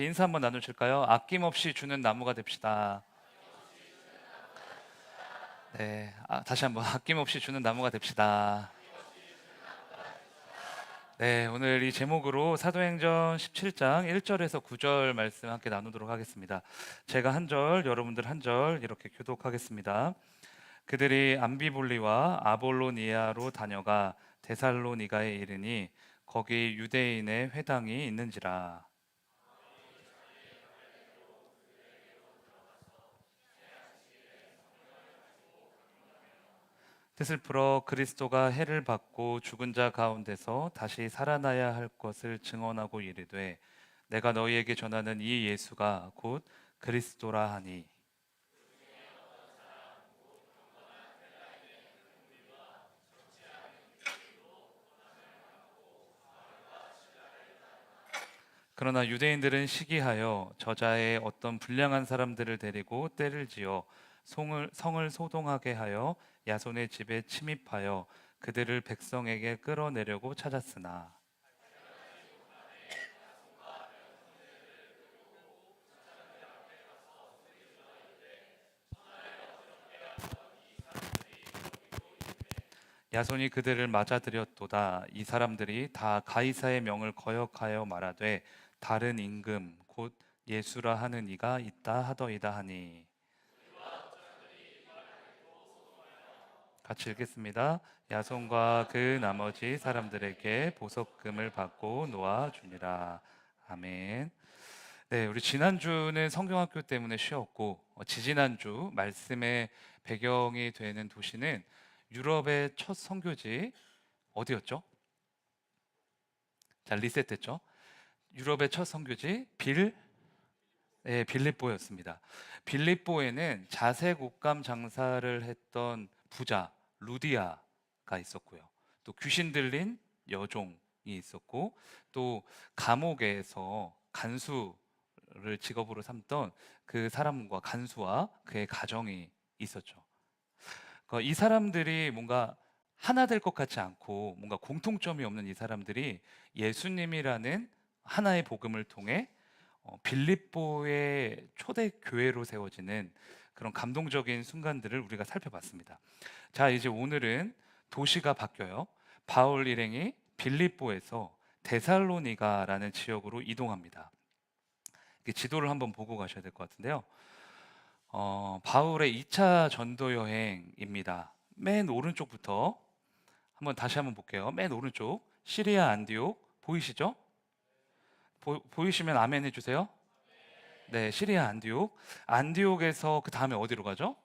인사 한번 나누실까요? 아낌없이 주는 나무가 됩시다. 네, 다시 한번 아낌없이 주는 나무가 됩시다. 네, 오늘 이 제목으로 사도행전 17장 1절에서 9절 말씀 함께 나누도록 하겠습니다. 제가 한 절, 여러분들 한 절 이렇게 교독하겠습니다. 그들이 암비볼리와 아볼로니아로 다녀가 데살로니가에 이르니 거기 유대인의 회당이 있는지라. 뜻을 풀어 그리스도가 해를 받고 죽은 자 가운데서 다시 살아나야 할 것을 증언하고 이르되 내가 너희에게 전하는 이 예수가 곧 그리스도라 하니. 그러나 유대인들은 시기하여 저자의 어떤 불량한 사람들을 데리고 때를 지어 성을 소동하게 하여 야손의 집에 침입하여 그들을 백성에게 끌어내려고 찾았으나. 야손이 그들을 맞아들였도다. 이 사람들이 다 가이사의 명을 거역하여 말하되 다른 임금 곧 예수라 하는 이가 있다 하더이다 하니. 같이 읽겠습니다. 야손과 그 나머지 사람들에게 보석금을 받고 놓아주니라. 아멘. 네, 우리 지난주는 성경학교 때문에 쉬었고 지지난주 말씀의 배경이 되는 도시는 유럽의 첫 선교지 어디였죠? 자, 리셋됐죠? 유럽의 첫 선교지 빌립보였습니다. 빌립보에는 자색 옷감 장사를 했던 부자 루디아가 있었고요. 또 귀신 들린 여종이 있었고, 또 감옥에서 간수를 직업으로 삼던 그 사람과 간수와 그의 가정이 있었죠. 그러니까 이 사람들이 뭔가 하나 될 것 같지 않고 뭔가 공통점이 없는 이 사람들이 예수님이라는 하나의 복음을 통해 빌립보의 초대 교회로 세워지는 그런 감동적인 순간들을 우리가 살펴봤습니다. 자, 이제 오늘은 도시가 바뀌어요. 바울 일행이 빌립보에서 데살로니가라는 지역으로 이동합니다. 지도를 한번 보고 가셔야 될 것 같은데요. 바울의 2차 전도 여행입니다. 맨 오른쪽부터 다시 한번 볼게요. 맨 오른쪽 시리아 안디옥 보이시죠? 보이시면 아멘 해주세요. 네, 시리아 안디옥. 안디옥에서 그 다음에 어디로 가죠?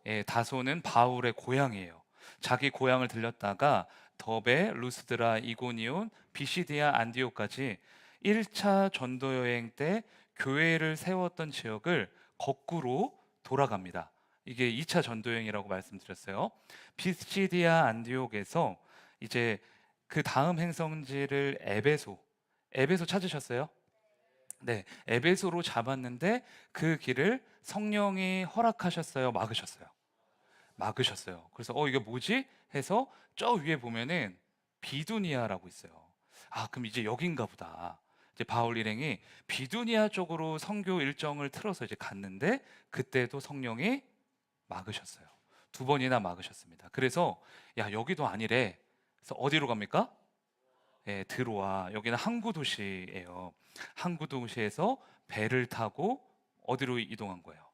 예, 다소는 바울의 고향이에요. 자기 고향을 들렸다가 더베, 루스드라, 이고니온, 비시디아, 안디옥까지 1차 전도 여행 때 교회를 세웠던 지역을 거꾸로 돌아갑니다. 이게 2차 전도 여행이라고 말씀드렸어요. 비시디아, 안디옥에서 이제 그 다음 행성지를 에베소 찾으셨어요? 네, 에베소로 잡았는데 그 길을 성령이 허락하셨어요, 막으셨어요? 막으셨어요. 그래서 이게 뭐지? 해서 저 위에 보면은 비두니아라고 있어요. 아, 그럼 이제 여긴가 보다. 이제 바울 일행이 비두니아 쪽으로 선교 일정을 틀어서 이제 갔는데 그때도 성령이 막으셨어요. 두 번이나 막으셨습니다. 그래서 야, 여기도 아니래. 그래서 어디로 갑니까? 예, 드로아. 여기는 항구 도시예요. 항구 도시에서 배를 타고 어디로 이동한 거예요?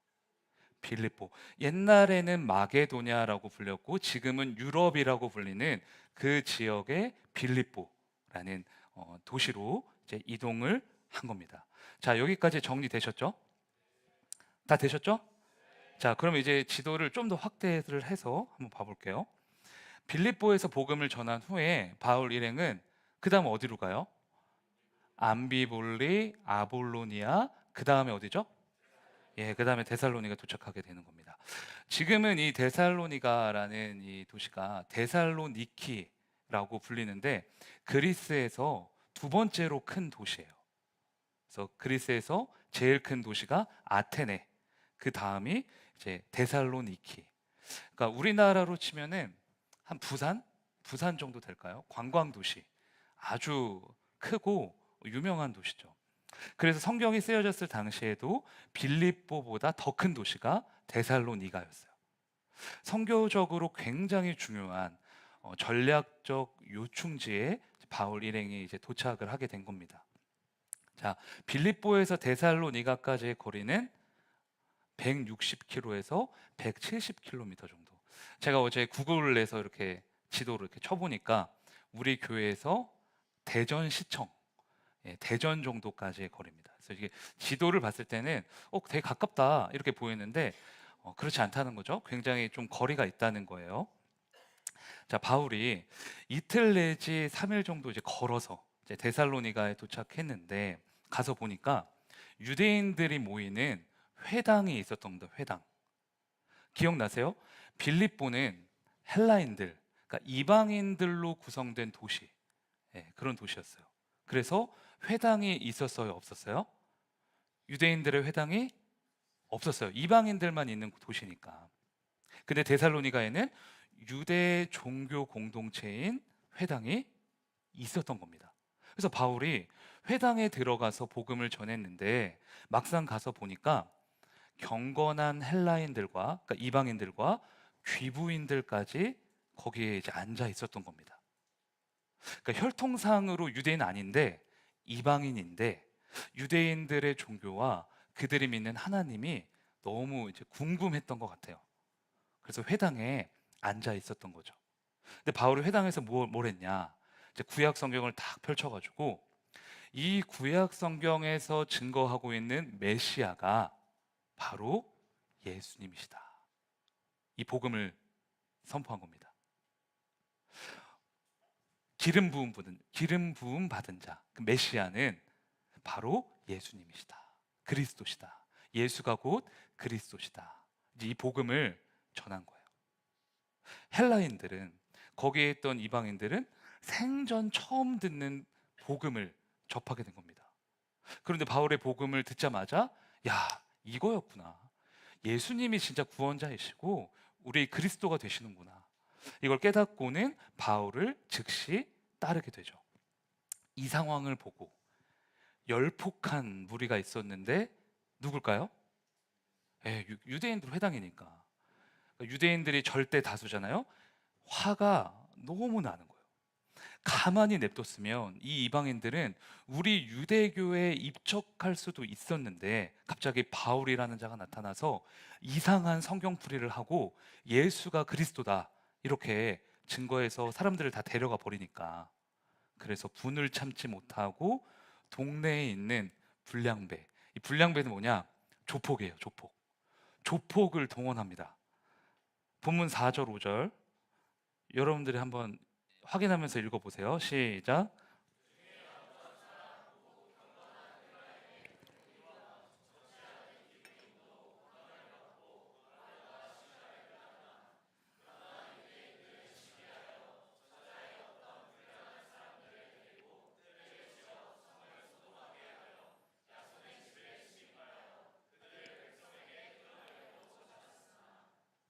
빌립보. 옛날에는 마게도냐라고 불렸고 지금은 유럽이라고 불리는 그 지역의 빌립보라는 도시로 이제 이동을 한 겁니다. 자, 여기까지 정리되셨죠? 다 되셨죠? 자, 그럼 이제 지도를 좀 더 확대를 해서 한번 봐볼게요. 빌립보에서 복음을 전한 후에 바울 일행은 그 다음 어디로 가요? 암비볼리, 아볼로니아, 그 다음에 어디죠? 예, 그 다음에 데살로니가 도착하게 되는 겁니다. 지금은 이 데살로니가라는 이 도시가 데살로니키라고 불리는데 그리스에서 두 번째로 큰 도시예요. 그래서 그리스에서 제일 큰 도시가 아테네, 그 다음이 이제 데살로니키. 그러니까 우리나라로 치면은 한 부산 정도 될까요? 관광 도시. 아주 크고 유명한 도시죠. 그래서 성경이 쓰여졌을 당시에도 빌립보보다 더 큰 도시가 데살로니가였어요. 선교적으로 굉장히 중요한 전략적 요충지에 바울 일행이 이제 도착을 하게 된 겁니다. 자, 빌립보에서 데살로니가까지의 거리는 160km에서 170km 정도. 제가 어제 구글을 해서 이렇게 지도를 이렇게 쳐보니까 우리 교회에서 대전시청, 대전 정도까지의 거리입니다. 그래서 이게 지도를 봤을 때는 되게 가깝다 이렇게 보이는데 그렇지 않다는 거죠. 굉장히 좀 거리가 있다는 거예요. 자, 바울이 이틀 내지 3일 정도 이제 걸어서 이제 데살로니가에 도착했는데 가서 보니까 유대인들이 모이는 회당이 있었던 겁니다. 회당. 기억나세요? 빌립보는 헬라인들, 그러니까 이방인들로 구성된 도시, 그런 도시였어요. 그래서 회당이 있었어요, 없었어요? 유대인들의 회당이 없었어요. 이방인들만 있는 도시니까. 근데 데살로니가에는 유대 종교 공동체인 회당이 있었던 겁니다. 그래서 바울이 회당에 들어가서 복음을 전했는데 막상 가서 보니까 경건한 헬라인들과, 그러니까 이방인들과 귀부인들까지 거기에 이제 앉아 있었던 겁니다. 그러니까 혈통상으로 유대인 아닌데 이방인인데 유대인들의 종교와 그들이 믿는 하나님이 너무 이제 궁금했던 것 같아요. 그래서 회당에 앉아 있었던 거죠. 근데 바울이 회당에서 뭘 했냐? 이제 구약 성경을 딱 펼쳐가지고 이 구약 성경에서 증거하고 있는 메시아가 바로 예수님이시다. 이 복음을 선포한 겁니다. 기름 부음 받은 자, 그 메시아는 바로 예수님이시다. 그리스도시다. 예수가 곧 그리스도시다. 이제 이 복음을 전한 거예요. 헬라인들은, 거기에 있던 이방인들은 생전 처음 듣는 복음을 접하게 된 겁니다. 그런데 바울의 복음을 듣자마자 야, 이거였구나. 예수님이 진짜 구원자이시고 우리 그리스도가 되시는구나. 이걸 깨닫고는 바울을 즉시 따르게 되죠. 이 상황을 보고 열폭한 무리가 있었는데 누굴까요? 유대인들 회당이니까. 그러니까 유대인들이 절대 다수잖아요. 화가 너무 나는 거예요. 가만히 냅뒀으면 이 이방인들은 우리 유대교에 입적할 수도 있었는데 갑자기 바울이라는 자가 나타나서 이상한 성경풀이를 하고 예수가 그리스도다 이렇게 증거해서 사람들을 다 데려가 버리니까, 그래서 분을 참지 못하고 동네에 있는 불량배, 이 불량배는 뭐냐? 조폭이에요. 조폭을 동원합니다. 본문 4절 5절 여러분들이 한번 확인하면서 읽어보세요. 시작.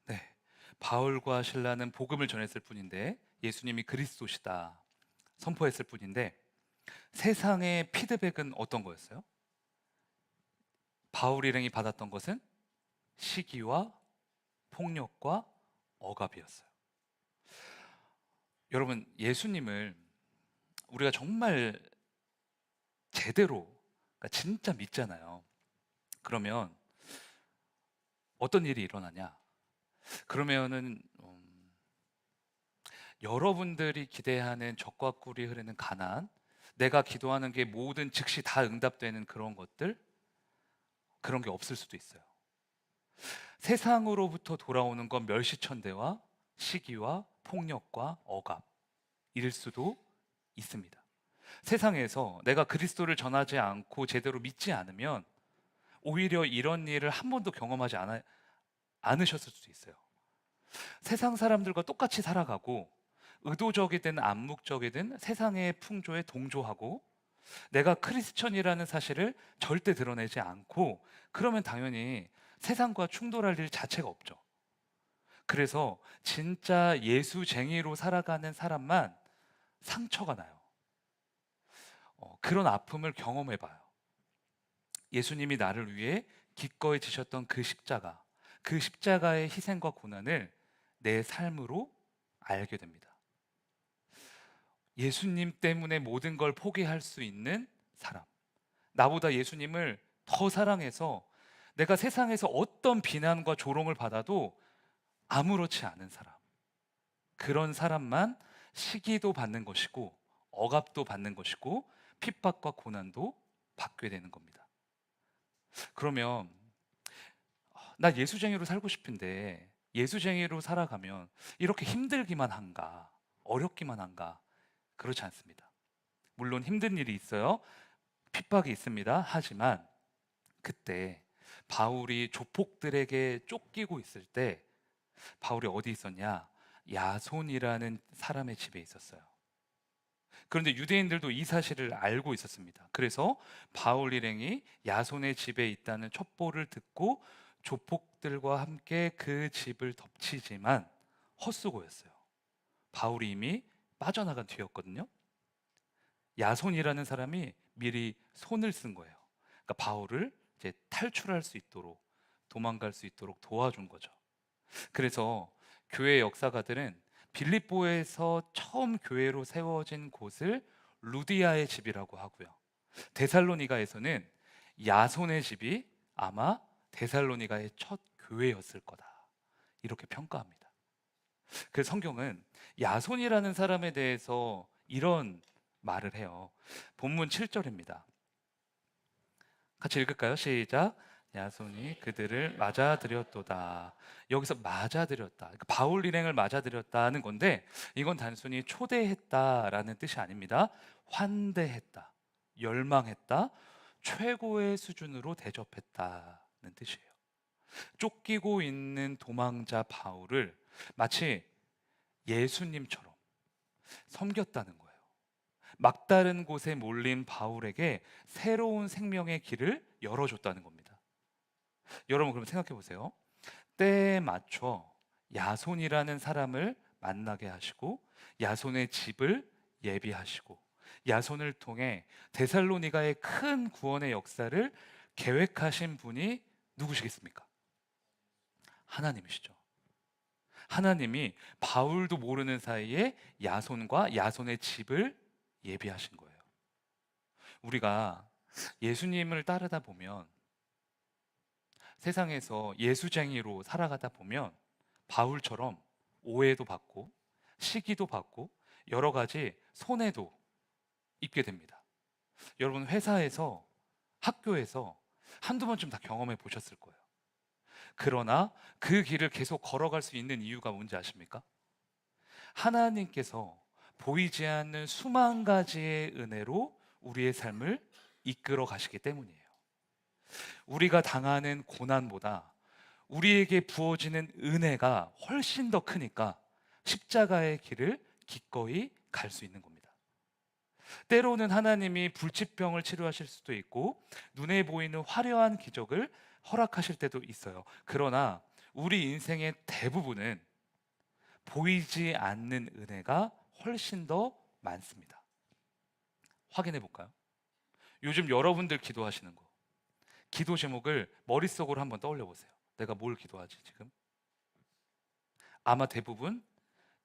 네, 바울과 실라는 복음을 전했을 뿐인데 예수님이 그리스도시다 선포했을 뿐인데 세상의 피드백은 어떤 거였어요? 바울 일행이 받았던 것은 시기와 폭력과 억압이었어요. 여러분, 예수님을 우리가 정말 제대로, 그러니까 진짜 믿잖아요. 그러면 어떤 일이 일어나냐? 그러면은 여러분들이 기대하는 적과 꿀이 흐르는 가난, 내가 기도하는 게 모든 즉시 다 응답되는 그런 것들, 그런 게 없을 수도 있어요. 세상으로부터 돌아오는 건 멸시천대와 시기와 폭력과 억압일 수도 있습니다. 세상에서 내가 그리스도를 전하지 않고 제대로 믿지 않으면 오히려 이런 일을 한 번도 경험하지 않으셨을 수도 있어요. 세상 사람들과 똑같이 살아가고 의도적이든 암묵적이든 세상의 풍조에 동조하고 내가 크리스천이라는 사실을 절대 드러내지 않고 그러면 당연히 세상과 충돌할 일 자체가 없죠. 그래서 진짜 예수쟁이로 살아가는 사람만 상처가 나요. 그런 아픔을 경험해봐요. 예수님이 나를 위해 기꺼이 지셨던 그 십자가, 그 십자가의 희생과 고난을 내 삶으로 알게 됩니다. 예수님 때문에 모든 걸 포기할 수 있는 사람, 나보다 예수님을 더 사랑해서 내가 세상에서 어떤 비난과 조롱을 받아도 아무렇지 않은 사람, 그런 사람만 시기도 받는 것이고 억압도 받는 것이고 핍박과 고난도 받게 되는 겁니다. 그러면 나 예수쟁이로 살고 싶은데 예수쟁이로 살아가면 이렇게 힘들기만 한가, 어렵기만 한가? 그렇지 않습니다. 물론 힘든 일이 있어요. 핍박이 있습니다. 하지만 그때 바울이 조폭들에게 쫓기고 있을 때 바울이 어디 있었냐? 야손이라는 사람의 집에 있었어요. 그런데 유대인들도 이 사실을 알고 있었습니다. 그래서 바울 일행이 야손의 집에 있다는 첩보를 듣고 조폭들과 함께 그 집을 덮치지만 헛수고였어요. 바울이 이미 빠져나간 뒤였거든요. 야손이라는 사람이 미리 손을 쓴 거예요. 그러니까 바울을 이제 탈출할 수 있도록, 도망갈 수 있도록 도와준 거죠. 그래서 교회 역사가들은 빌립보에서 처음 교회로 세워진 곳을 루디아의 집이라고 하고요. 데살로니가에서는 야손의 집이 아마 데살로니가의 첫 교회였을 거다, 이렇게 평가합니다. 그 성경은 야손이라는 사람에 대해서 이런 말을 해요. 본문 7절입니다. 같이 읽을까요? 시작. 야손이 그들을 맞아들였도다. 여기서 맞아들였다, 그러니까 바울 일행을 맞아들였다는 건데 이건 단순히 초대했다라는 뜻이 아닙니다. 환대했다, 열망했다, 최고의 수준으로 대접했다는 뜻이에요. 쫓기고 있는 도망자 바울을 마치 예수님처럼 섬겼다는 거예요. 막다른 곳에 몰린 바울에게 새로운 생명의 길을 열어줬다는 겁니다. 여러분, 그럼 생각해 보세요. 때에 맞춰 야손이라는 사람을 만나게 하시고 야손의 집을 예비하시고 야손을 통해 데살로니가의 큰 구원의 역사를 계획하신 분이 누구시겠습니까? 하나님이시죠. 하나님이 바울도 모르는 사이에 야손과 야손의 집을 예비하신 거예요. 우리가 예수님을 따르다 보면, 세상에서 예수쟁이로 살아가다 보면 바울처럼 오해도 받고 시기도 받고 여러 가지 손해도 입게 됩니다. 여러분, 회사에서, 학교에서 한두 번쯤 다 경험해 보셨을 거예요. 그러나 그 길을 계속 걸어갈 수 있는 이유가 뭔지 아십니까? 하나님께서 보이지 않는 수만 가지의 은혜로 우리의 삶을 이끌어 가시기 때문이에요. 우리가 당하는 고난보다 우리에게 부어지는 은혜가 훨씬 더 크니까 십자가의 길을 기꺼이 갈 수 있는 겁니다. 때로는 하나님이 불치병을 치료하실 수도 있고 눈에 보이는 화려한 기적을 허락하실 때도 있어요. 그러나 우리 인생의 대부분은 보이지 않는 은혜가 훨씬 더 많습니다. 확인해 볼까요? 요즘 여러분들 기도하시는 거, 기도 제목을 머릿속으로 한번 떠올려 보세요. 내가 뭘 기도하지 지금? 아마 대부분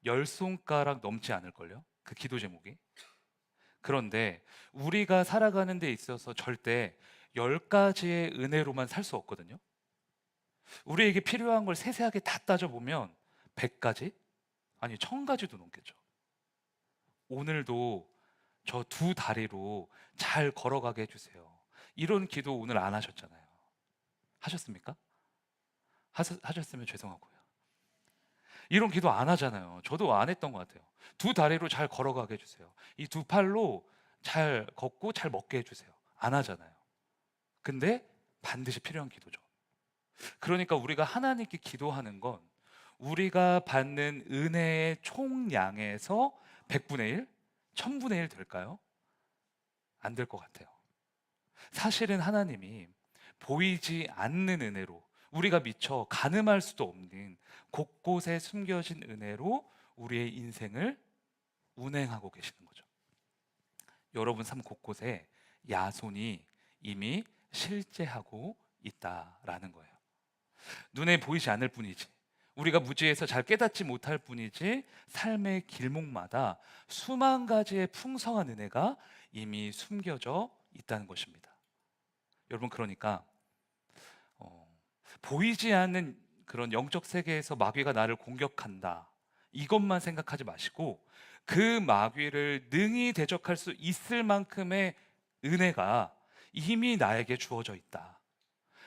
10손가락 넘지 않을걸요? 그 기도 제목이. 그런데 우리가 살아가는 데 있어서 절대 10가지의 은혜로만 살 수 없거든요. 우리에게 필요한 걸 세세하게 다 따져보면 100가지? 아니 1000가지도 넘겠죠. 오늘도 저 두 다리로 잘 걸어가게 해주세요, 이런 기도 오늘 안 하셨잖아요. 하셨습니까? 하셨으면 죄송하고요. 이런 기도 안 하잖아요. 저도 안 했던 것 같아요. 두 다리로 잘 걸어가게 해주세요, 이 두 팔로 잘 걷고 잘 먹게 해주세요, 안 하잖아요. 근데 반드시 필요한 기도죠. 그러니까 우리가 하나님께 기도하는 건 우리가 받는 은혜의 총량에서 100분의 1, 1000분의 1 될까요? 안 될 것 같아요. 사실은 하나님이 보이지 않는 은혜로, 우리가 미처 가늠할 수도 없는 곳곳에 숨겨진 은혜로 우리의 인생을 운행하고 계시는 거죠. 여러분 삶 곳곳에 야손이 이미 실제하고 있다라는 거예요. 눈에 보이지 않을 뿐이지, 우리가 무지에서 잘 깨닫지 못할 뿐이지, 삶의 길목마다 수만 가지의 풍성한 은혜가 이미 숨겨져 있다는 것입니다. 여러분, 그러니까 어, 보이지 않는 그런 영적 세계에서 마귀가 나를 공격한다, 이것만 생각하지 마시고 그 마귀를 능히 대적할 수 있을 만큼의 은혜가 이미 나에게 주어져 있다.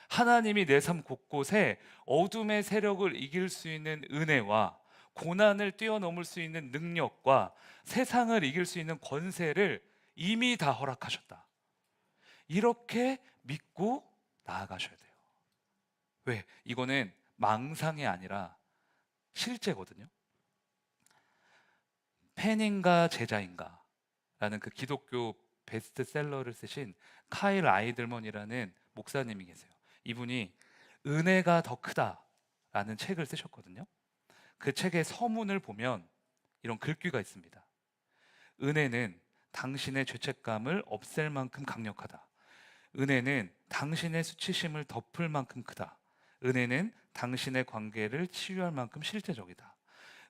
하나님이 내 삶 곳곳에 어둠의 세력을 이길 수 있는 은혜와 고난을 뛰어넘을 수 있는 능력과 세상을 이길 수 있는 권세를 이미 다 허락하셨다. 이렇게 믿고 나아가셔야 돼요. 왜? 이거는 망상이 아니라 실제거든요. 팬인가 제자인가 라는 그 기독교 베스트셀러를 쓰신 카일 아이들먼이라는 목사님이 계세요. 이분이 은혜가 더 크다라는 책을 쓰셨거든요. 그 책의 서문을 보면 이런 글귀가 있습니다. 은혜는 당신의 죄책감을 없앨 만큼 강력하다. 은혜는 당신의 수치심을 덮을 만큼 크다. 은혜는 당신의 관계를 치유할 만큼 실제적이다.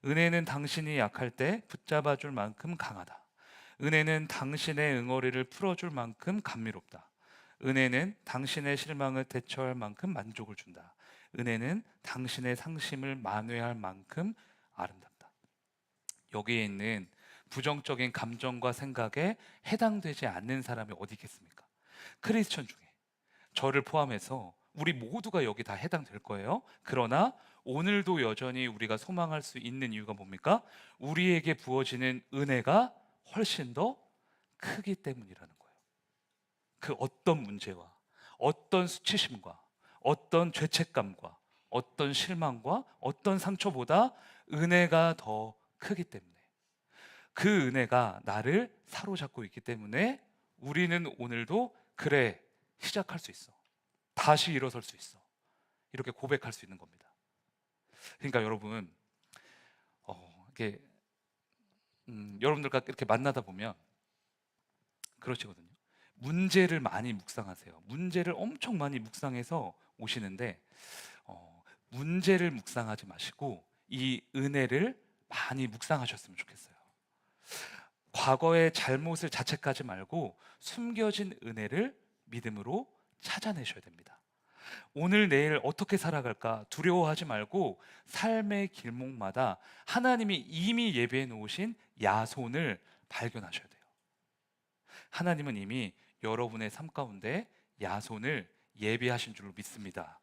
은혜는 당신이 약할 때 붙잡아 줄 만큼 강하다. 은혜는 당신의 응어리를 풀어줄 만큼 감미롭다. 은혜는 당신의 실망을 대처할 만큼 만족을 준다. 은혜는 당신의 상심을 만회할 만큼 아름답다. 여기에 있는 부정적인 감정과 생각에 해당되지 않는 사람이 어디 있겠습니까? 크리스천 중에 저를 포함해서 우리 모두가 여기 다 해당될 거예요. 그러나 오늘도 여전히 우리가 소망할 수 있는 이유가 뭡니까? 우리에게 부어지는 은혜가 훨씬 더 크기 때문이라는 거예요. 그 어떤 문제와 어떤 수치심과 어떤 죄책감과 어떤 실망과 어떤 상처보다 은혜가 더 크기 때문에, 그 은혜가 나를 사로잡고 있기 때문에 우리는 오늘도 그래, 시작할 수 있어, 다시 일어설 수 있어, 이렇게 고백할 수 있는 겁니다. 그러니까 여러분, 이렇게 여러분들과 이렇게 만나다 보면 그러시거든요. 문제를 많이 묵상하세요. 문제를 엄청 많이 묵상해서 오시는데 문제를 묵상하지 마시고 이 은혜를 많이 묵상하셨으면 좋겠어요. 과거의 잘못을 자책하지 말고 숨겨진 은혜를 믿음으로 찾아내셔야 됩니다. 오늘 내일 어떻게 살아갈까 두려워하지 말고 삶의 길목마다 하나님이 이미 예비해 놓으신 야손을 발견하셔야 돼요. 하나님은 이미 여러분의 삶 가운데 야손을 예비하신 줄로 믿습니다.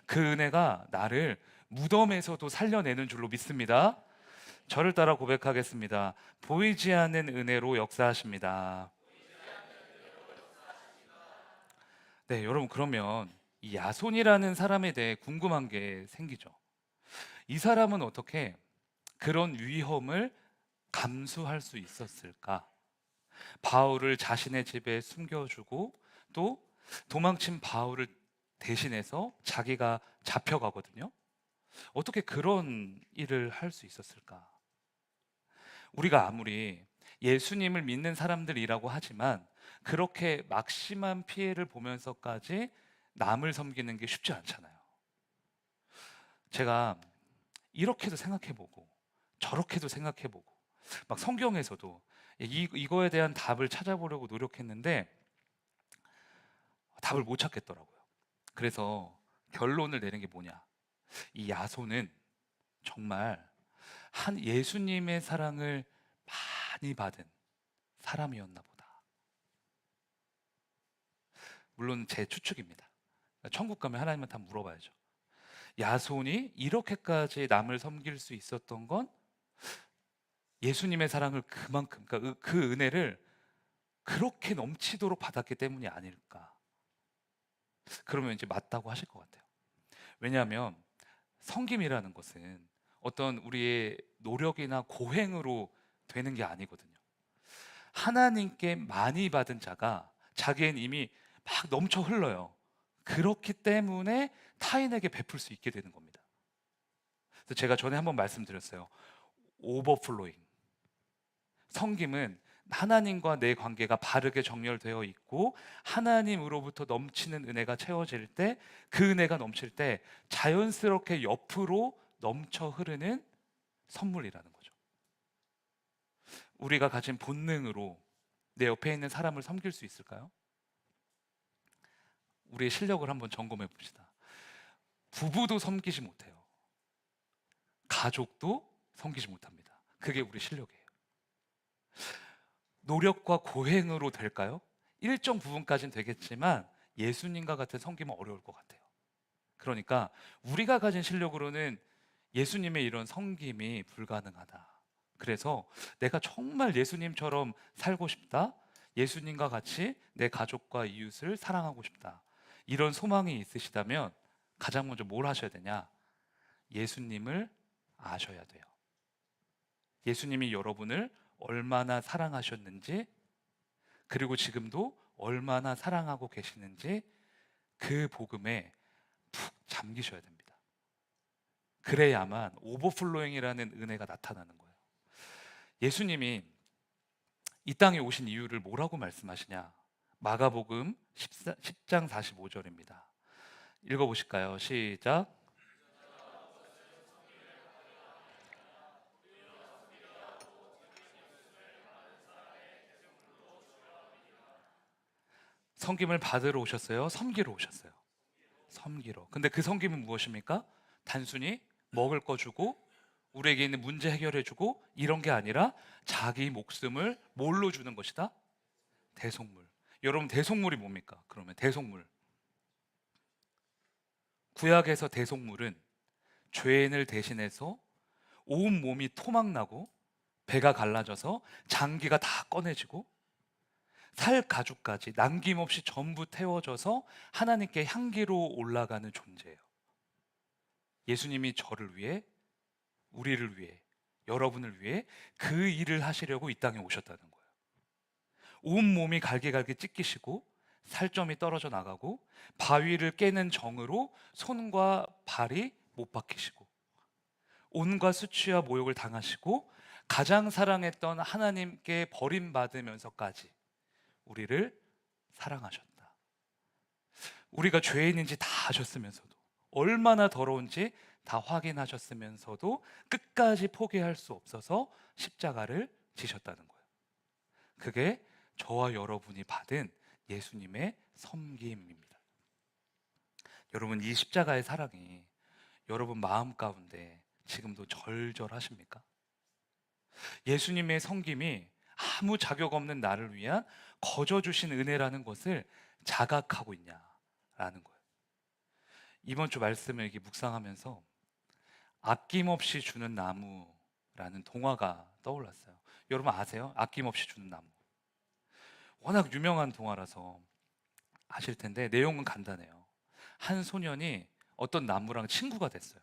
그 은혜가 나를 무덤에서도 살려내는 줄로 믿습니다. 저를 따라 고백하겠습니다. 보이지 않는 은혜로 역사하십니다. 네, 여러분, 그러면 이 야손이라는 사람에 대해 궁금한 게 생기죠. 이 사람은 어떻게 그런 위험을 감수할 수 있었을까? 바울을 자신의 집에 숨겨주고 또 도망친 바울을 대신해서 자기가 잡혀가거든요. 어떻게 그런 일을 할 수 있었을까? 우리가 아무리 예수님을 믿는 사람들이라고 하지만 그렇게 막심한 피해를 보면서까지 남을 섬기는 게 쉽지 않잖아요. 제가 이렇게도 생각해보고 저렇게도 생각해보고 막 성경에서도 이거에 대한 답을 찾아보려고 노력했는데 답을 못 찾겠더라고요. 그래서 결론을 내는 게 뭐냐? 이 야손은 정말 한 예수님의 사랑을 많이 받은 사람이었나 보다. 물론 제 추측입니다. 천국 가면 하나님한테 한번 물어봐야죠. 야손이 이렇게까지 남을 섬길 수 있었던 건 예수님의 사랑을 그만큼, 그러니까 그 은혜를 그렇게 넘치도록 받았기 때문이 아닐까. 그러면 이제 맞다고 하실 것 같아요. 왜냐하면 섬김이라는 것은 어떤 우리의 노력이나 고행으로 되는 게 아니거든요. 하나님께 많이 받은 자가 자기엔 이미 막 넘쳐 흘러요. 그렇기 때문에 타인에게 베풀 수 있게 되는 겁니다. 그래서 제가 전에 한번 말씀드렸어요. 오버플로잉. 섬김은 하나님과 내 관계가 바르게 정렬되어 있고 하나님으로부터 넘치는 은혜가 채워질 때, 그 은혜가 넘칠 때 자연스럽게 옆으로 넘쳐 흐르는 선물이라는 거죠. 우리가 가진 본능으로 내 옆에 있는 사람을 섬길 수 있을까요? 우리의 실력을 한번 점검해 봅시다. 부부도 섬기지 못해요. 가족도 섬기지 못합니다. 그게 우리 실력이에요. 노력과 고행으로 될까요? 일정 부분까지는 되겠지만 예수님과 같은 섬김은 어려울 것 같아요. 그러니까 우리가 가진 실력으로는 예수님의 이런 섬김이 불가능하다. 그래서 내가 정말 예수님처럼 살고 싶다. 예수님과 같이 내 가족과 이웃을 사랑하고 싶다. 이런 소망이 있으시다면 가장 먼저 뭘 하셔야 되냐? 예수님을 아셔야 돼요. 예수님이 여러분을 얼마나 사랑하셨는지, 그리고 지금도 얼마나 사랑하고 계시는지 그 복음에 푹 잠기셔야 됩니다. 그래야만 오버플로잉이라는 은혜가 나타나는 거예요. 예수님이 이 땅에 오신 이유를 뭐라고 말씀하시냐? 마가복음 10장 45절입니다. 읽어보실까요? 시작. 섬김을 받으러 오셨어요? 섬기러 오셨어요? 섬기러. 근데 그 섬김은 무엇입니까? 단순히 먹을 거 주고 우리에게 있는 문제 해결해 주고 이런 게 아니라 자기 목숨을 뭘로 주는 것이다? 대속물. 여러분, 대속물이 뭡니까? 그러면 대속물. 구약에서 대속물은 죄인을 대신해서 온 몸이 토막나고 배가 갈라져서 장기가 다 꺼내지고 살 가죽까지 남김없이 전부 태워져서 하나님께 향기로 올라가는 존재예요. 예수님이 저를 위해, 우리를 위해, 여러분을 위해 그 일을 하시려고 이 땅에 오셨다는 거예요. 온 몸이 갈기갈기 찢기시고 살점이 떨어져 나가고 바위를 깨는 정으로 손과 발이 못 박히시고 온갖 수치와 모욕을 당하시고 가장 사랑했던 하나님께 버림받으면서까지 우리를 사랑하셨다. 우리가 죄인인지 다 아셨으면서도, 얼마나 더러운지 다 확인하셨으면서도 끝까지 포기할 수 없어서 십자가를 지셨다는 거예요. 그게 저와 여러분이 받은 예수님의 섬김입니다. 여러분, 이 십자가의 사랑이 여러분 마음 가운데 지금도 절절하십니까? 예수님의 섬김이 아무 자격 없는 나를 위한 거저 주신 은혜라는 것을 자각하고 있냐라는 거예요. 이번 주 말씀을 이렇게 묵상하면서 아낌없이 주는 나무라는 동화가 떠올랐어요. 여러분 아세요? 아낌없이 주는 나무. 워낙 유명한 동화라서 아실 텐데 내용은 간단해요. 한 소년이 어떤 나무랑 친구가 됐어요.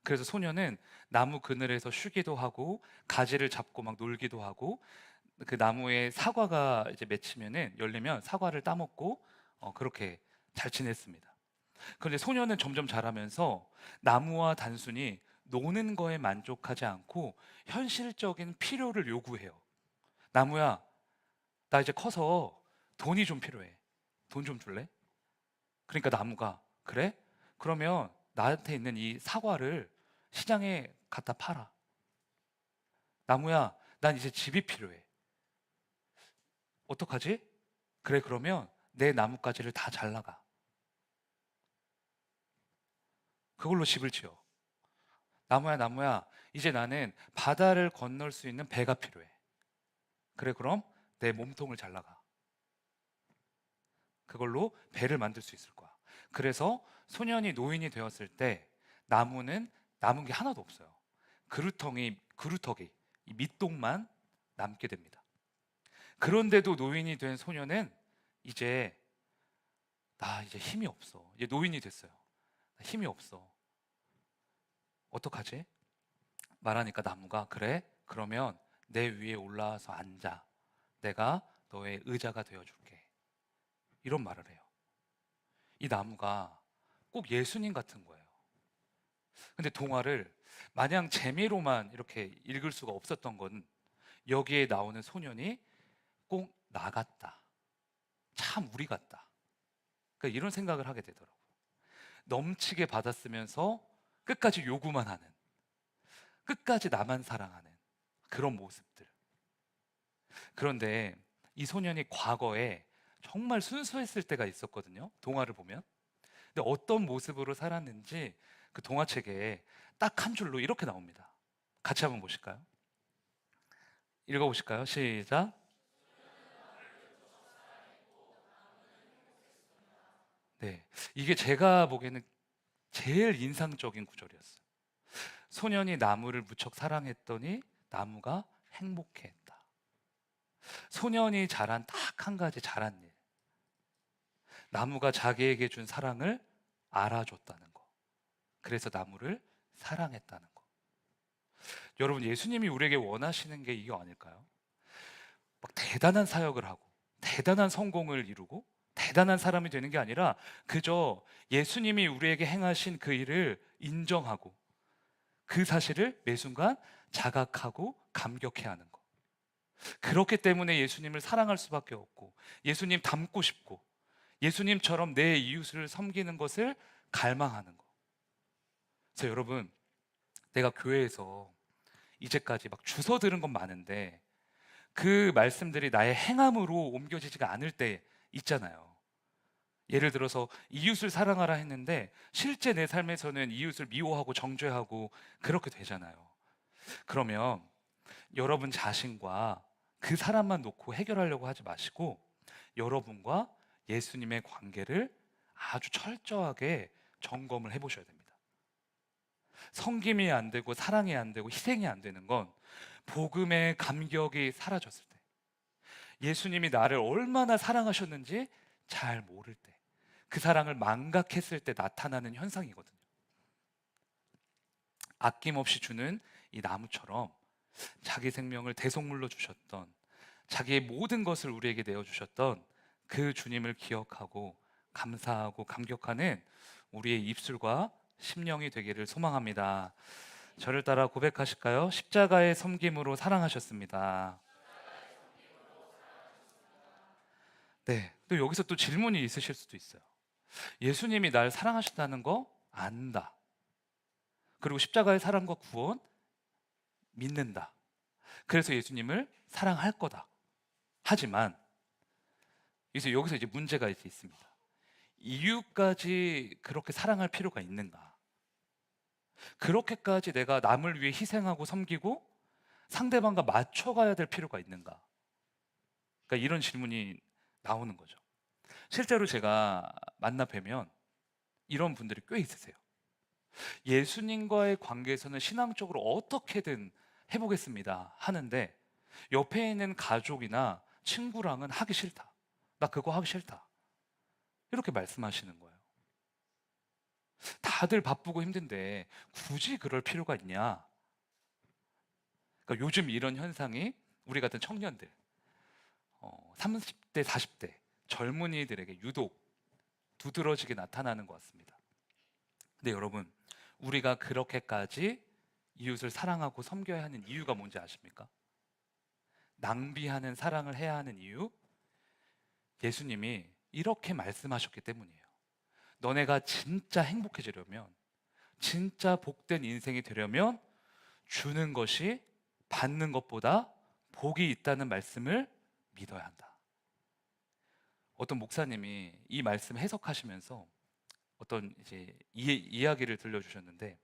그래서 소년은 나무 그늘에서 쉬기도 하고 가지를 잡고 막 놀기도 하고 그 나무에 사과가 이제 맺히면은 열리면 사과를 따먹고 그렇게 잘 지냈습니다. 그런데 소년은 점점 자라면서 나무와 단순히 노는 거에 만족하지 않고 현실적인 필요를 요구해요. 나무야, 나 이제 커서 돈이 좀 필요해. 돈 좀 줄래? 그러니까 나무가 그래? 그러면 나한테 있는 이 사과를 시장에 갖다 팔아. 나무야, 난 이제 집이 필요해. 어떡하지? 그래, 그러면 내 나뭇가지를 다 잘라가. 그걸로 집을 지어. 나무야, 나무야, 이제 나는 바다를 건널 수 있는 배가 필요해. 그래, 그럼 내 몸통을 잘라가. 그걸로 배를 만들 수 있을 거야. 그래서 소년이 노인이 되었을 때 나무는 남은 게 하나도 없어요. 그루터기, 이 밑동만 남게 됩니다. 그런데도 노인이 된 소년은 이제 나 이제 힘이 없어. 이제 노인이 됐어요. 나 힘이 없어. 어떡하지? 말하니까 나무가 그래? 그러면 내 위에 올라와서 앉아. 내가 너의 의자가 되어줄게. 이런 말을 해요. 이 나무가 꼭 예수님 같은 거예요. 근데 동화를 마냥 재미로만 이렇게 읽을 수가 없었던 건 여기에 나오는 소년이 꼭 나 같다. 참 우리 같다. 그러니까 이런 생각을 하게 되더라고요. 넘치게 받았으면서 끝까지 요구만 하는, 끝까지 나만 사랑하는 그런 모습들. 그런데 이 소년이 과거에 정말 순수했을 때가 있었거든요. 동화를 보면. 근데 어떤 모습으로 살았는지 그 동화책에 딱 한 줄로 이렇게 나옵니다. 같이 한번 보실까요? 읽어보실까요? 시작. 네, 이게 제가 보기에는 제일 인상적인 구절이었어요. 소년이 나무를 무척 사랑했더니 나무가 행복해했다. 소년이 잘한 딱 한 가지 잘한 일. 나무가 자기에게 준 사랑을 알아줬다는 거. 그래서 나무를 사랑했다는 거. 여러분, 예수님이 우리에게 원하시는 게 이거 아닐까요? 막 대단한 사역을 하고 대단한 성공을 이루고 대단한 사람이 되는 게 아니라 그저 예수님이 우리에게 행하신 그 일을 인정하고 그 사실을 매 순간 자각하고 감격해 하는 거. 그렇기 때문에 예수님을 사랑할 수밖에 없고 예수님 닮고 싶고 예수님처럼 내 이웃을 섬기는 것을 갈망하는 거. 그래서 여러분, 내가 교회에서 이제까지 막 주워 들은 건 많은데 그 말씀들이 나의 행함으로 옮겨지지가 않을 때 있잖아요. 예를 들어서 이웃을 사랑하라 했는데 실제 내 삶에서는 이웃을 미워하고 정죄하고 그렇게 되잖아요. 그러면 여러분 자신과 그 사람만 놓고 해결하려고 하지 마시고 여러분과 예수님의 관계를 아주 철저하게 점검을 해보셔야 됩니다. 섬김이 안 되고 사랑이 안 되고 희생이 안 되는 건 복음의 감격이 사라졌을 때, 예수님이 나를 얼마나 사랑하셨는지 잘 모를 때, 그 사랑을 망각했을 때 나타나는 현상이거든요. 아낌없이 주는 이 나무처럼 자기 생명을 대속물로 주셨던, 자기의 모든 것을 우리에게 내어주셨던 그 주님을 기억하고 감사하고 감격하는 우리의 입술과 심령이 되기를 소망합니다. 저를 따라 고백하실까요? 십자가의 섬김으로 사랑하셨습니다. 네, 또 여기서 또 질문이 있으실 수도 있어요. 예수님이 날 사랑하신다는 거 안다. 그리고 십자가의 사랑과 구원 믿는다. 그래서 예수님을 사랑할 거다. 하지만 여기서 이제 문제가 이제 있습니다. 이유까지 그렇게 사랑할 필요가 있는가? 그렇게까지 내가 남을 위해 희생하고 섬기고 상대방과 맞춰가야 될 필요가 있는가? 그러니까 이런 질문이 나오는 거죠. 실제로 제가 만나 뵈면 이런 분들이 꽤 있으세요. 예수님과의 관계에서는 신앙적으로 어떻게든 해보겠습니다 하는데 옆에 있는 가족이나 친구랑은 하기 싫다. 나 그거 하기 싫다. 이렇게 말씀하시는 거예요. 다들 바쁘고 힘든데 굳이 그럴 필요가 있냐? 그러니까 요즘 이런 현상이 우리 같은 청년들, 30대, 40대 젊은이들에게 유독 두드러지게 나타나는 것 같습니다. 근데 여러분, 우리가 그렇게까지 이웃을 사랑하고 섬겨야 하는 이유가 뭔지 아십니까? 낭비하는 사랑을 해야 하는 이유? 예수님이 이렇게 말씀하셨기 때문이에요. 너네가 진짜 행복해지려면, 진짜 복된 인생이 되려면 주는 것이 받는 것보다 복이 있다는 말씀을 믿어야 한다. 어떤 목사님이 이 말씀 해석하시면서 어떤 이제 이야기를 들려주셨는데,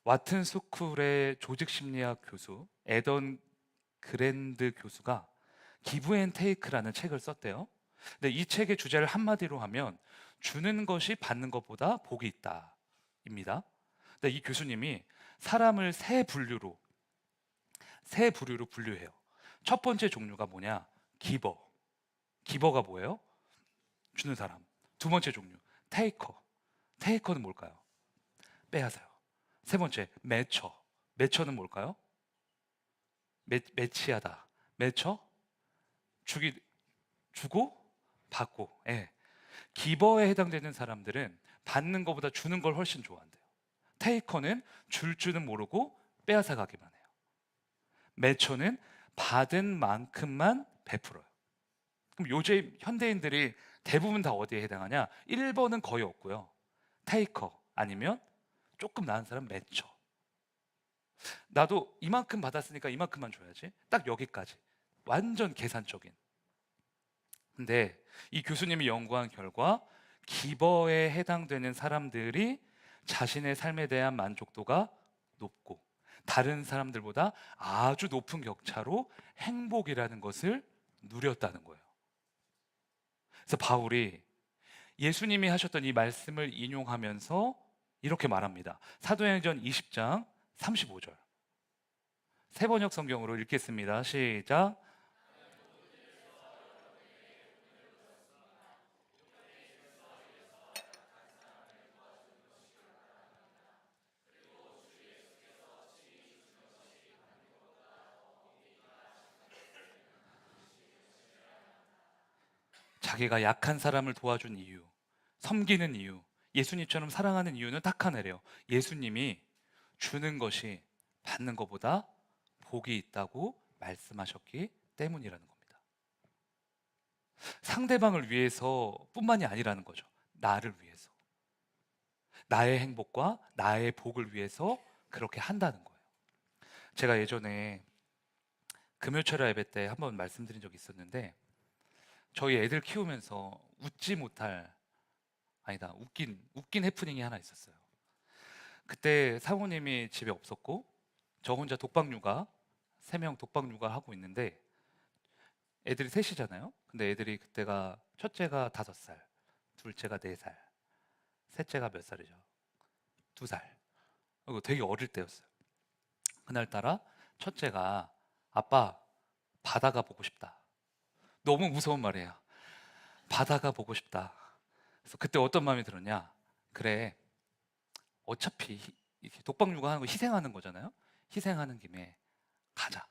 와튼 스쿨의 조직 심리학 교수 에던 그랜드 교수가 기브 앤 테이크라는 책을 썼대요. 근데 이 책의 주제를 한마디로 하면 주는 것이 받는 것보다 복이 있다입니다. 근데 이 교수님이 사람을 세 부류로 분류해요. 첫 번째 종류가 뭐냐? 기버. 기버가 뭐예요? 주는 사람. 두 번째 종류, 테이커. 테이커는 뭘까요? 빼앗아요. 세 번째, 매처. 매처는 뭘까요? 매치하다. 매처? 주고 받고. 예. 기버에 해당되는 사람들은 받는 것보다 주는 걸 훨씬 좋아한대요. 테이커는 줄 줄은 모르고 빼앗아 가기만 해요. 매처는 받은 만큼만 베풀어요. 그럼 요즘 현대인들이 대부분 다 어디에 해당하냐? 1번은 거의 없고요. 테이커 아니면 조금 나은 사람 매쳐. 나도 이만큼 받았으니까 이만큼만 줘야지. 딱 여기까지. 완전 계산적인. 근데 이 교수님이 연구한 결과 기버에 해당되는 사람들이 자신의 삶에 대한 만족도가 높고 다른 사람들보다 아주 높은 격차로 행복이라는 것을 누렸다는 거예요. 그래서 바울이 예수님이 하셨던 이 말씀을 인용하면서 이렇게 말합니다. 사도행전 20장 35절. 세 번역 성경으로 읽겠습니다. 시작. 자기가 약한 사람을 도와준 이유, 섬기는 이유, 예수님처럼 사랑하는 이유는 딱 하나래요. 예수님이 주는 것이 받는 것보다 복이 있다고 말씀하셨기 때문이라는 겁니다. 상대방을 위해서 뿐만이 아니라는 거죠. 나를 위해서. 나의 행복과 나의 복을 위해서 그렇게 한다는 거예요. 제가 예전에 금요철야 예배 때 한번 말씀드린 적이 있었는데 저희 애들 키우면서 웃지 못할 아니다 웃긴 해프닝이 하나 있었어요. 그때 사모님이 집에 없었고 저 혼자 독박 육아 3명 독박 육아 하고 있는데 애들이 셋이잖아요. 근데 애들이 그때가 첫째가 5살, 둘째가 4살, 셋째가 몇 살이죠? 2살. 이거 되게 어릴 때였어요. 그날따라 첫째가 아빠 바다가 보고 싶다. 너무 무서운 말이에요. 바다가 보고 싶다. 그래서 그때 어떤 마음이 들었냐? 그래, 어차피 이렇게 독박 육아하는 거 희생하는 거잖아요. 희생하는 김에 가자.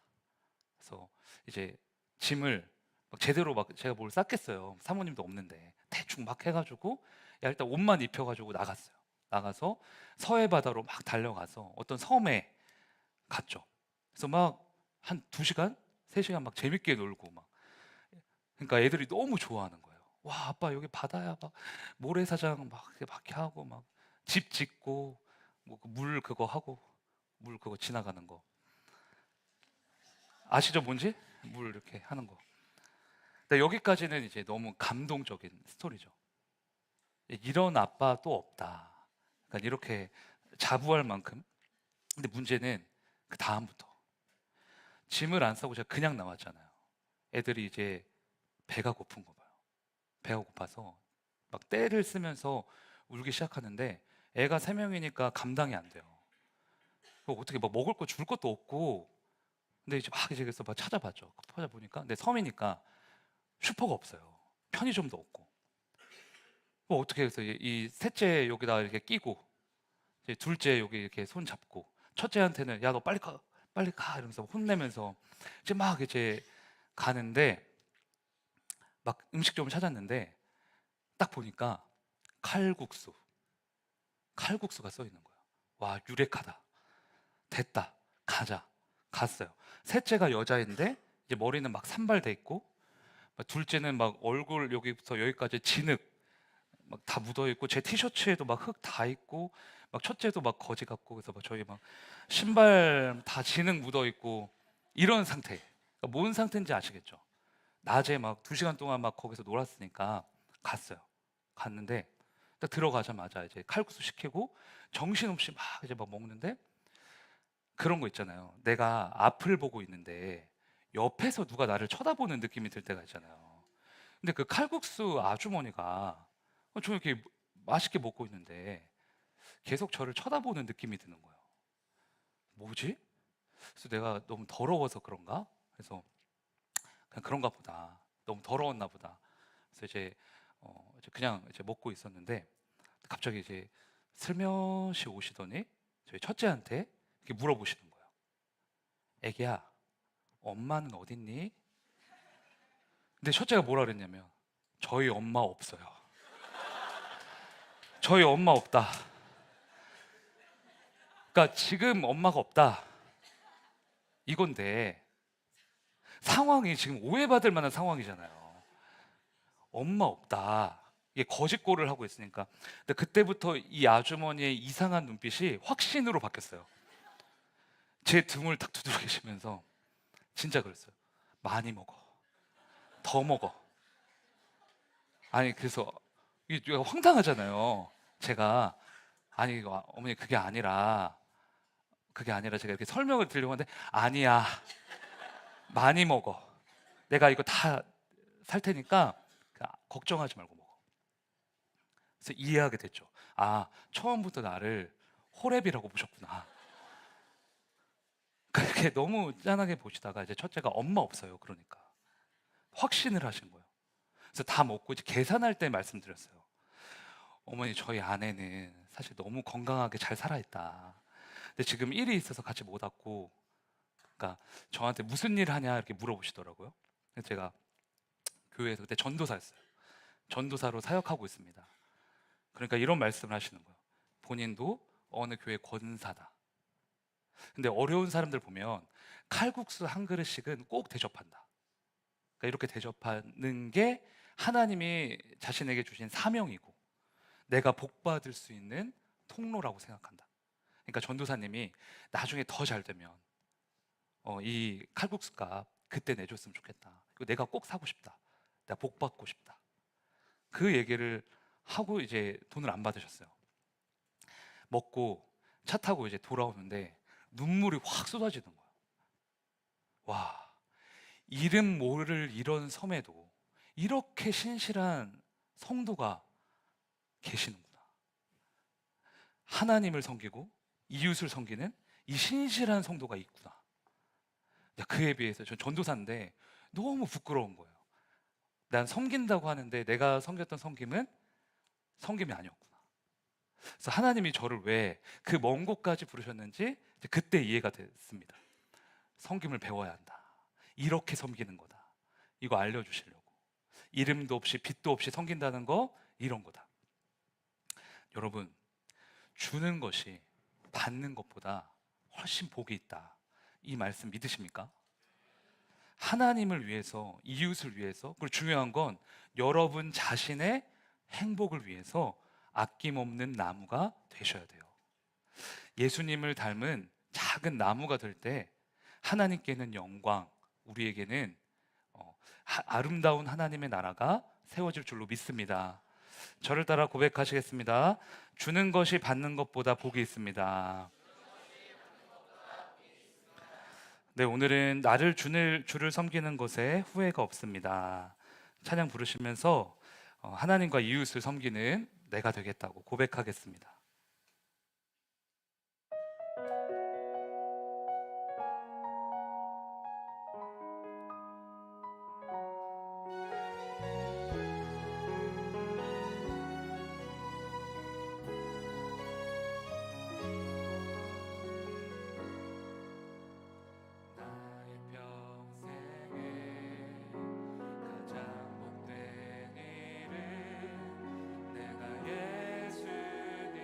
그래서 이제 짐을 막 제대로 막 제가 뭘 쌌겠어요. 사모님도 없는데 대충 막 해가지고 야 일단 옷만 입혀가지고 나갔어요. 나가서 서해 바다로 막 달려가서 어떤 섬에 갔죠. 그래서 막 한 2시간, 3시간 막 재밌게 놀고 막 그러니까 애들이 너무 좋아하는 거예요. 와 아빠 여기 바다야 막 모래사장 막 이렇게 하고 막 집 짓고 뭐 물 그거 하고 물 그거 지나가는 거 아시죠 뭔지? 물 이렇게 하는 거. 근데 여기까지는 이제 너무 감동적인 스토리죠. 이런 아빠 또 없다. 그러니까 이렇게 자부할 만큼. 근데 문제는 그 다음부터 짐을 안 싸고 제가 그냥 나왔잖아요. 애들이 이제 배가 고픈 거 봐요. 배가 고파서 막 떼를 쓰면서 울기 시작하는데 애가 3명이니까 감당이 안 돼요. 어떻게 막 먹을 거 줄 것도 없고 근데 이제 막 이제 그래서 막 찾아봤죠. 찾아보니까 근데 섬이니까 슈퍼가 없어요. 편의점도 없고. 뭐 어떻게 해서 이 셋째 여기다 이렇게 끼고 이제 둘째 여기 이렇게 손 잡고 첫째한테는 야 너 빨리 가 이러면서 혼내면서 이제 가는데 막 음식점을 찾았는데 딱 보니까 칼국수 칼국수가 써 있는 거야. 와 유력하다. 됐다. 가자. 갔어요. 셋째가 여자인데 이제 머리는 막 산발돼 있고 막 둘째는 막 얼굴 여기부터 여기까지 진흙 막 다 묻어 있고 제 티셔츠에도 막 흙 다 있고 막 첫째도 막 거지 같고 그래서 막 저희 막 신발 다 진흙 묻어 있고 이런 상태. 그러니까 뭔 상태인지 아시겠죠? 낮에 막 2시간 동안 막 거기서 놀았으니까 갔어요. 갔는데 딱 들어가자마자 이제 칼국수 시키고 정신없이 막 이제 막 먹는데 그런 거 있잖아요. 내가 앞을 보고 있는데 옆에서 누가 나를 쳐다보는 느낌이 들 때가 있잖아요. 근데 그 칼국수 아주머니가 저 이렇게 맛있게 먹고 있는데 계속 저를 쳐다보는 느낌이 드는 거예요. 뭐지? 그래서 내가 너무 더러워서 그런가? 그래서 그냥 그런가 보다. 너무 더러웠나 보다. 그래서 이제 그냥 이제 먹고 있었는데 갑자기 이제 슬며시 오시더니 저희 첫째한테 이렇게 물어보시는 거예요. 애기야, 엄마는 어딨니? 근데 첫째가 뭐라 그랬냐면 저희 엄마 없어요. 저희 엄마 없다. 그러니까 지금 엄마가 없다. 이건데 상황이 지금 오해받을 만한 상황이잖아요. 엄마 없다. 이게 거짓골을 하고 있으니까. 근데 그때부터 이 아주머니의 이상한 눈빛이 확신으로 바뀌었어요. 제 등을 탁 두드려 계시면서 진짜 그랬어요. 많이 먹어. 더 먹어. 아니 그래서 이게 황당하잖아요. 제가 아니 어머니 그게 아니라 제가 이렇게 설명을 드리려고 하는데 아니야. 많이 먹어. 내가 이거 다 살 테니까 걱정하지 말고 먹어. 그래서 이해하게 됐죠. 아, 처음부터 나를 호랩이라고 보셨구나. 그렇게 너무 짠하게 보시다가 이제 첫째가 엄마 없어요. 그러니까 확신을 하신 거예요. 그래서 다 먹고 이제 계산할 때 말씀드렸어요. 어머니 저희 아내는 사실 너무 건강하게 잘 살아있다. 근데 지금 일이 있어서 같이 못 왔고, 그러니까 저한테 무슨 일 하냐 이렇게 물어보시더라고요. 그래서 제가 교회에서 그때 전도사였어요. 전도사로 사역하고 있습니다. 그러니까 이런 말씀을 하시는 거예요. 본인도 어느 교회 권사다. 근데 어려운 사람들 보면 칼국수 한 그릇씩은 꼭 대접한다. 그러니까 이렇게 대접하는 게 하나님이 자신에게 주신 사명이고 내가 복받을 수 있는 통로라고 생각한다. 그러니까 전도사님이 나중에 더 잘 되면 이 칼국수 값 그때 내줬으면 좋겠다. 이거 내가 꼭 사고 싶다. 내가 복받고 싶다. 그 얘기를 하고 이제 돈을 안 받으셨어요. 먹고 차 타고 이제 돌아오는데 눈물이 확 쏟아지는 거예요. 와, 이름 모를 이런 섬에도 이렇게 신실한 성도가 계시는구나. 하나님을 섬기고 이웃을 섬기는 이 신실한 성도가 있구나. 그에 비해서 전 전도사인데 너무 부끄러운 거예요. 난 섬긴다고 하는데 내가 섬겼던 섬김은 섬김이 아니었구나. 그래서 하나님이 저를 왜 그 먼 곳까지 부르셨는지 그때 이해가 됐습니다. 섬김을 배워야 한다. 이렇게 섬기는 거다. 이거 알려주시려고. 이름도 없이 빛도 없이 섬긴다는 거 이런 거다. 여러분, 주는 것이 받는 것보다 훨씬 복이 있다. 이 말씀 믿으십니까? 하나님을 위해서, 이웃을 위해서, 그리고 중요한 건 여러분 자신의 행복을 위해서 아낌없는 나무가 되셔야 돼요. 예수님을 닮은 작은 나무가 될 때 하나님께는 영광, 우리에게는 아름다운 하나님의 나라가 세워질 줄로 믿습니다. 저를 따라 고백하시겠습니다. 주는 것이 받는 것보다 복이 있습니다. 네, 오늘은 나를 주를 섬기는 것에 후회가 없습니다. 찬양 부르시면서 하나님과 이웃을 섬기는 내가 되겠다고 고백하겠습니다. 나의 평생에 가장 복된 일은 내가 예수님을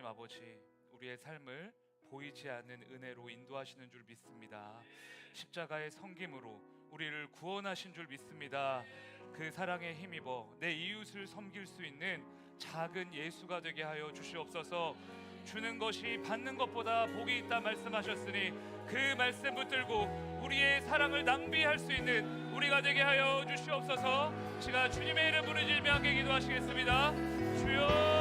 아버지, 우리의 삶을 보이지 않는 은혜로 인도하시는 줄 믿습니다. 십자가의 섬김으로 우리를 구원하신 줄 믿습니다. 그 사랑에 힘입어 내 이웃을 섬길 수 있는 작은 예수가 되게 하여 주시옵소서. 주는 것이 받는 것보다 복이 있다 말씀하셨으니 그 말씀 붙들고 우리의 사랑을 낭비할 수 있는 우리가 되게 하여 주시옵소서. 제가 주님의 이름 부르짖으며 함께 기도하시겠습니다. 주여